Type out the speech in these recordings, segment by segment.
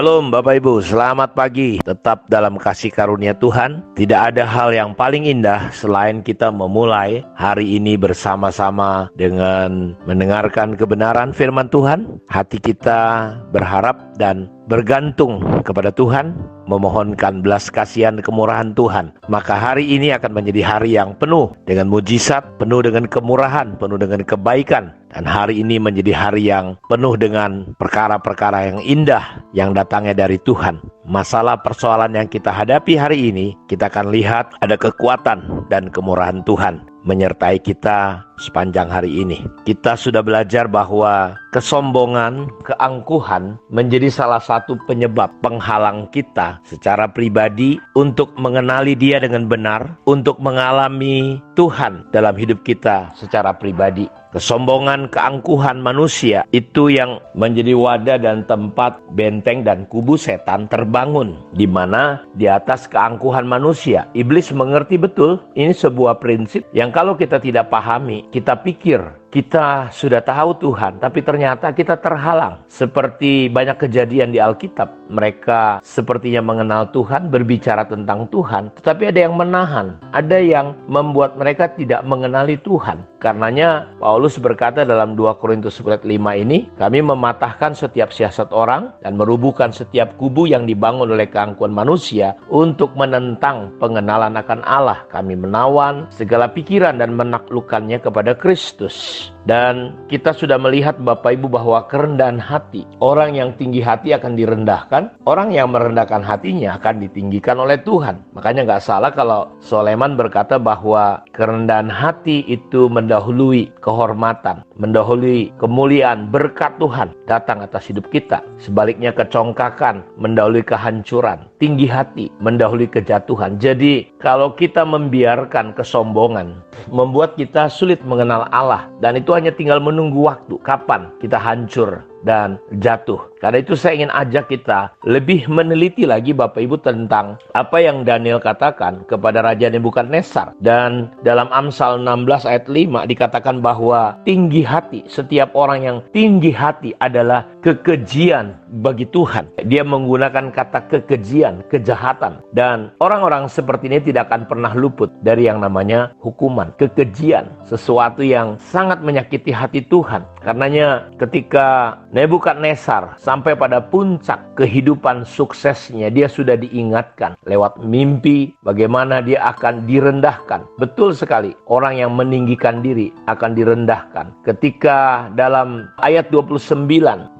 Shalom Bapak Ibu, selamat pagi. Tetap dalam kasih karunia Tuhan. Tidak ada hal yang paling indah selain kita memulai hari ini bersama-sama dengan mendengarkan kebenaran firman Tuhan. Hati kita berharap dan bergantung kepada Tuhan, memohonkan belas kasihan kemurahan Tuhan. Maka hari ini akan menjadi hari yang penuh dengan mujizat, penuh dengan kemurahan, penuh dengan kebaikan. Dan hari ini menjadi hari yang penuh dengan perkara-perkara yang indah yang datangnya dari Tuhan. Masalah persoalan yang kita hadapi hari ini, kita akan lihat ada kekuatan dan kemurahan Tuhan menyertai kita sepanjang hari ini. Kita sudah belajar bahwa kesombongan, keangkuhan menjadi salah satu penyebab penghalang kita secara pribadi untuk mengenali Dia dengan benar, untuk mengalami Tuhan dalam hidup kita secara pribadi. Kesombongan, keangkuhan manusia itu yang menjadi wadah dan tempat benteng dan kubu setan terbangun, di mana di atas keangkuhan manusia iblis mengerti betul ini sebuah prinsip yang kalau kita tidak pahami, kita pikir kita sudah tahu Tuhan, tapi ternyata kita terhalang. Seperti banyak kejadian di Alkitab, mereka sepertinya mengenal Tuhan, berbicara tentang Tuhan, tetapi ada yang menahan, ada yang membuat mereka tidak mengenali Tuhan. Karenanya Paulus berkata dalam 2 Korintus 5 ini, kami mematahkan setiap siasat orang dan merubuhkan setiap kubu yang dibangun oleh keangkuhan manusia untuk menentang pengenalan akan Allah. Kami menawan segala pikiran dan menaklukkannya kepada Kristus. Dan kita sudah melihat Bapak Ibu bahwa kerendahan hati, orang yang tinggi hati akan direndahkan, orang yang merendahkan hatinya akan ditinggikan oleh Tuhan. Makanya gak salah kalau Soleman berkata bahwa kerendahan hati itu mendahului kehormatan, mendahului kemuliaan, berkat Tuhan datang atas hidup kita. Sebaliknya kecongkakan mendahului kehancuran, tinggi hati mendahului kejatuhan. Jadi kalau kita membiarkan kesombongan membuat kita sulit mengenal Allah, dan itu hanya tinggal menunggu waktu kapan kita hancur dan jatuh. Karena itu saya ingin ajak kita lebih meneliti lagi Bapak Ibu tentang apa yang Daniel katakan kepada Raja Nebukadnezar. Dan dalam Amsal 16 ayat 5 dikatakan bahwa tinggi hati, setiap orang yang tinggi hati adalah kekejian bagi Tuhan. Dia menggunakan kata kekejian, kejahatan. Dan orang-orang seperti ini tidak akan pernah luput dari yang namanya hukuman. Kekejian, sesuatu yang sangat menyakiti hati Tuhan. Karenanya ketika Nebukadnezar sampai pada puncak kehidupan suksesnya, dia sudah diingatkan lewat mimpi bagaimana dia akan direndahkan. Betul sekali, orang yang meninggikan diri akan direndahkan. Ketika dalam ayat 29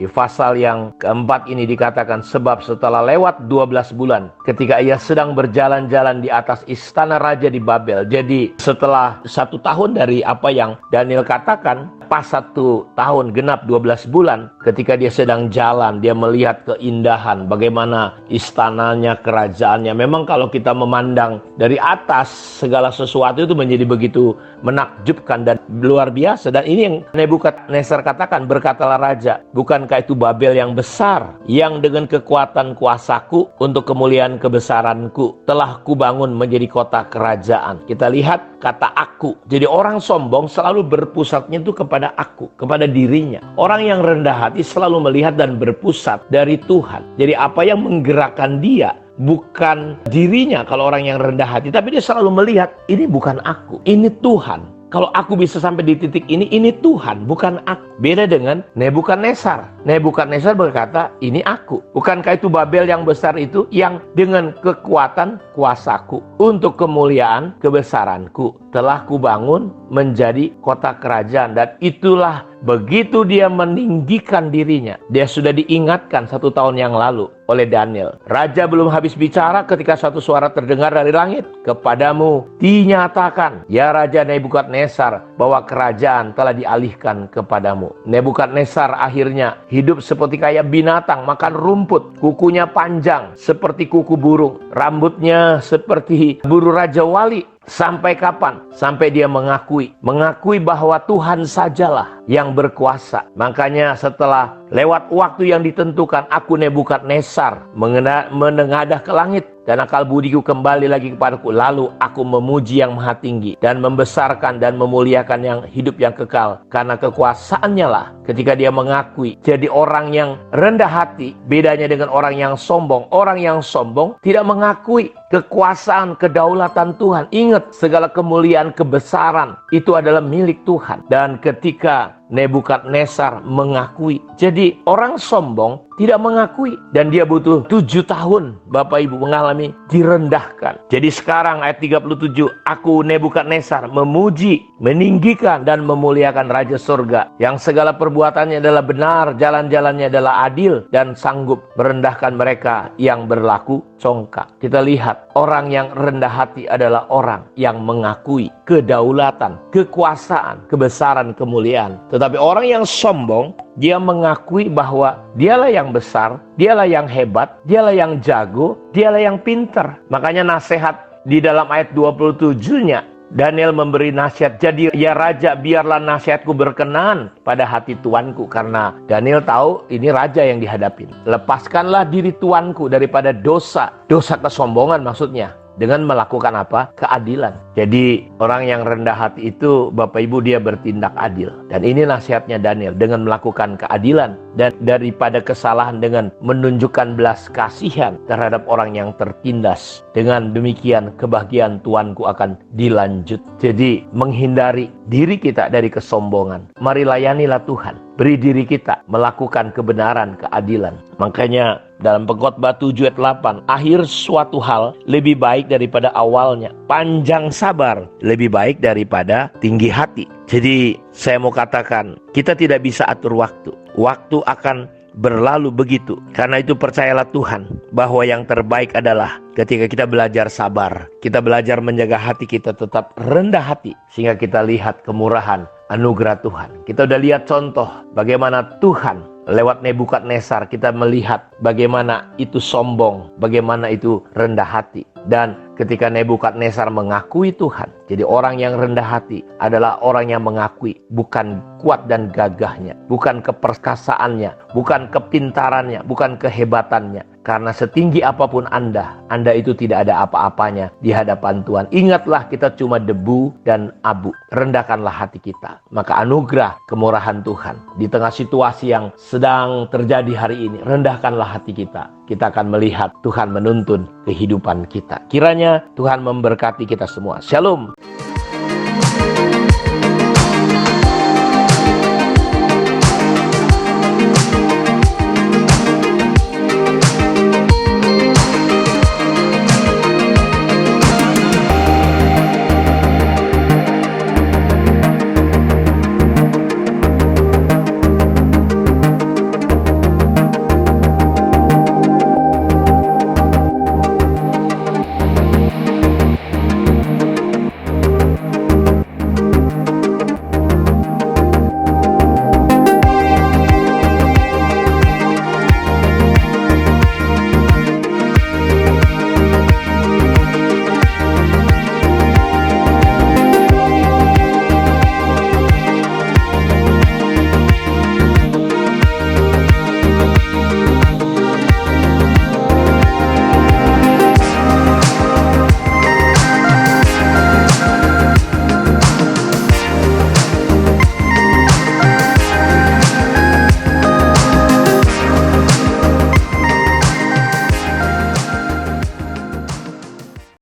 di pasal yang keempat ini dikatakan, sebab setelah lewat 12 bulan ketika ia sedang berjalan-jalan di atas istana raja di Babel. Jadi setelah 1 tahun dari apa yang Daniel katakan, pas 1 tahun genap 12 bulan, ketika dia sedang jalan, dia melihat keindahan, bagaimana istananya, kerajaannya. Memang kalau kita memandang dari atas, segala sesuatu itu menjadi begitu menakjubkan dan luar biasa. Dan ini yang Nebukadnezar katakan, berkatalah raja, bukankah itu Babel yang besar, yang dengan kekuatan kuasaku untuk kemuliaan kebesaranku telah kubangun menjadi kota kerajaan. Kita lihat kata aku. Jadi orang sombong selalu berpusatnya itu kepada aku, kepada dirinya. Orang yang rendah hati selalu melihat dan berpusat dari Tuhan. Jadi apa yang menggerakkan dia bukan dirinya kalau orang yang rendah hati, tapi dia selalu melihat, ini bukan aku, ini Tuhan. Kalau aku bisa sampai di titik ini Tuhan, bukan aku. Beda dengan Nebukadnezar. Nebukadnezar berkata, ini aku. Bukankah itu Babel yang besar itu, yang dengan kekuatan kuasaku untuk kemuliaan kebesaranku telah kubangun menjadi kota kerajaan. Dan itulah begitu dia meninggikan dirinya. Dia sudah diingatkan 1 tahun yang lalu oleh Daniel. Raja belum habis bicara ketika satu suara terdengar dari langit. Kepadamu dinyatakan, ya Raja Nebukadnezar, bahwa kerajaan telah dialihkan kepadamu. Nebukadnezar akhirnya hidup seperti kayak binatang, makan rumput. Kukunya panjang seperti kuku burung. Rambutnya seperti buru Raja Wali. Sampai kapan? Sampai dia mengakui bahwa Tuhan sajalah yang berkuasa. Makanya setelah lewat waktu yang ditentukan, aku Nebukadnezar menengadah ke langit. dan akal budiku kembali lagi kepadaku. Lalu aku memuji yang maha tinggi dan membesarkan dan memuliakan yang hidup yang kekal, karena kekuasaannya lah. Ketika dia mengakui, jadi orang yang rendah hati bedanya dengan orang yang sombong. Orang yang sombong tidak mengakui kekuasaan, kedaulatan Tuhan. Ingat, segala kemuliaan, kebesaran itu adalah milik Tuhan. Dan ketika Nebukadnezar mengakui, jadi orang sombong tidak mengakui, dan dia butuh 7 tahun Bapak Ibu mengalami direndahkan. Jadi sekarang ayat 37, aku Nebukadnezar memuji, meninggikan dan memuliakan Raja Surga, yang segala perbuatannya adalah benar, jalan-jalannya adalah adil, dan sanggup merendahkan mereka yang berlaku congkak. Kita lihat, orang yang rendah hati adalah orang yang mengakui kedaulatan, kekuasaan, kebesaran, kemuliaan. Tetapi orang yang sombong, dia mengakui bahwa dialah yang besar, dialah yang hebat, dialah yang jago, dialah yang pintar. Makanya nasihat di dalam ayat 27-nya, Daniel memberi nasihat, jadi ya raja, biarlah nasihatku berkenan pada hati tuanku. Karena Daniel tahu ini raja yang dihadapin. Lepaskanlah diri tuanku daripada dosa kesombongan maksudnya, dengan melakukan apa? Keadilan. Jadi orang yang rendah hati itu Bapak Ibu dia bertindak adil. Dan ini nasihatnya Daniel, dengan melakukan keadilan dan daripada kesalahan dengan menunjukkan belas kasihan terhadap orang yang tertindas. Dengan demikian kebahagiaan Tuanku akan dilanjut. Jadi menghindari diri kita dari kesombongan. Mari layanilah Tuhan. Beri diri kita melakukan kebenaran, keadilan. Makanya dalam Pengkhotbah 7 ayat 8, akhir suatu hal lebih baik daripada awalnya. Panjang sabar lebih baik daripada tinggi hati. Jadi saya mau katakan, kita tidak bisa atur waktu. Waktu akan berlalu begitu. Karena itu percayalah Tuhan bahwa yang terbaik adalah ketika kita belajar sabar. Kita belajar menjaga hati kita tetap rendah hati, sehingga kita lihat kemurahan, anugerah Tuhan. Kita udah lihat contoh bagaimana Tuhan lewat Nebukadnezar, kita melihat bagaimana itu sombong, bagaimana itu rendah hati. Dan ketika Nebukadnezar mengakui Tuhan, jadi orang yang rendah hati adalah orang yang mengakui bukan kuat dan gagahnya, bukan keperkasaannya, bukan kepintarannya, bukan kehebatannya. Karena setinggi apapun Anda itu tidak ada apa-apanya di hadapan Tuhan. Ingatlah, kita cuma debu dan abu. Rendahkanlah hati kita. Maka anugerah kemurahan Tuhan di tengah situasi yang sedang terjadi hari ini, rendahkanlah hati kita. Kita akan melihat Tuhan menuntun kehidupan kita. Kiranya Tuhan memberkati kita semua. Shalom.